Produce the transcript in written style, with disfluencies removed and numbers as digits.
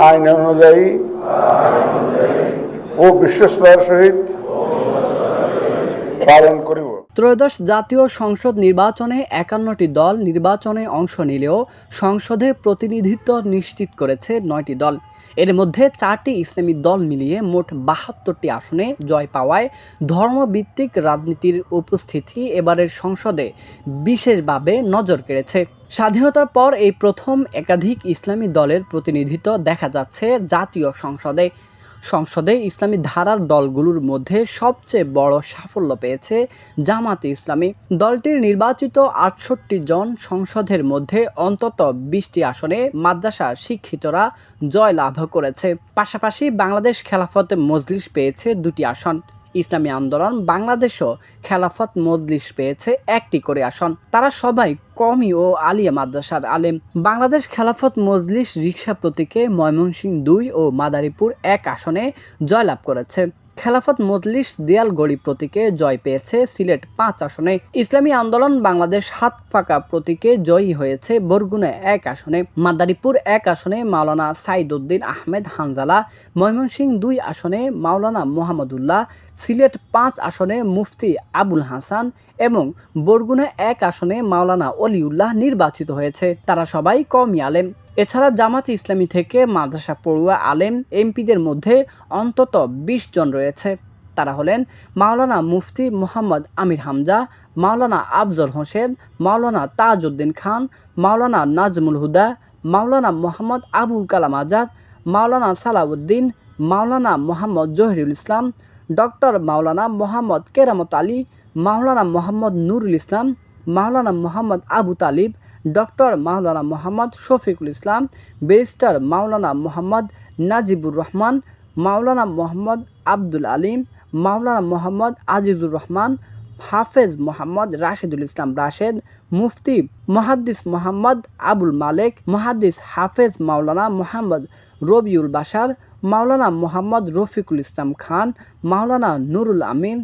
আইন অনুযায়ী ও বিশ্বস্ততার সহিত পালন করিব। ত্রয়োদশ জাতীয় সংসদ নির্বাচনে ৫১টি দল নির্বাচনে অংশ নিলেও সংসদে প্রতিনিধিত্ব নিশ্চিত করেছে ৯টি দল। এর মধ্যে ৪টি ইসলামী দল মিলিয়ে মোট ৭২টি আসনে জয় পাওয়ায় ধর্মভিত্তিক রাজনীতির উপস্থিতি এবারের সংসদে বিশেষভাবে নজর কেড়েছে। স্বাধীনতার পর এই প্রথম একাধিক ইসলামী দলের প্রতিনিধিত্ব দেখা যাচ্ছে জাতীয় সংসদে ইসলামী ধারার দলগুলোর মধ্যে সবচেয়ে বড় সাফল্য পেয়েছে জামাতে ইসলামী। দলটির নির্বাচিত ৬৮ জন সংসদের মধ্যে অন্তত ২০টি আসনে মাদ্রাসা শিক্ষিতরা জয় লাভ করেছে। পাশাপাশি বাংলাদেশ খেলাফত মজলিস পেয়েছে ২টি আসন। ইসলামী আন্দোলন বাংলাদেশও খেলাফত মজলিস পেয়েছে ১টি করে আসন। তারা সবাই কওমি ও আলিয়া মাদ্রাসার আলেম। বাংলাদেশ খেলাফত মজলিস রিকশা প্রতীকে ময়মনসিংহ ২ ও মাদারীপুর ১ আসনে জয়লাভ করেছে। খেলাফত মজলিস দেয়ালগড়ি প্রতীকে জয় পেয়েছে সিলেট ৫ আসনে। ইসলামী আন্দোলন বাংলাদেশ হাত পাকা প্রতীকে জয়ী হয়েছে বরগুনা ১ আসনে। মাদারীপুর ১ আসনে মাওলানা সাইদ উদ্দিন আহমেদ হানজালা, ময়মনসিংহ ২ আসনে মাওলানা মোহাম্মদুল্লাহ, সিলেট ৫ আসনে মুফতি আবুল হাসান এবং বরগুনা ১ আসনে মাওলানা অলিউল্লাহ নির্বাচিত হয়েছে। তারা সবাই কওমি আলেম। এছাড়া জামাতে ইসলামী থেকে মাদ্রাসা পড়ুয়া আলেম এমপিদের মধ্যে অন্তত ২০ জন রয়েছে। তারা হলেন মাওলানা মুফতি মোহাম্মদ আমির হামজা, মাওলানা আফজল হোসেন, মাওলানা তাজউদ্দিন খান, মাওলানা নাজমুল হুদা, মাওলানা মোহাম্মদ আবুল কালাম আজাদ, মাওলানা সালাউদ্দিন, মাওলানা মোহাম্মদ জহিরুল ইসলাম, ডক্টর মাওলানা মোহাম্মদ কেরামত আলী, মাওলানা মোহাম্মদ নুরুল ইসলাম, মাওলানা মোহাম্মদ আবু তালিব, ডক্টর মাওলানা মোহাম্মদ শফিকুল ইসলাম, ব্যারিস্টার মাওলানা মোহাম্মদ নাজিবুর রহমান, মাওলানা মোহাম্মদ আব্দুল আলিম, মাওলানা মোহাম্মদ আজিজুর রহমান, হাফেজ মোহাম্মদ রাশেদুল ইসলাম রাশেদ, মুফতি মুহাদ্দিস মোহাম্মদ আবুল মালেক, মুহাদ্দিস হাফেজ মাওলানা মোহাম্মদ রবিউল বাশার, মাওলানা মোহাম্মদ রফিকুল ইসলাম খান, মাওলানা নুরুল আমিন,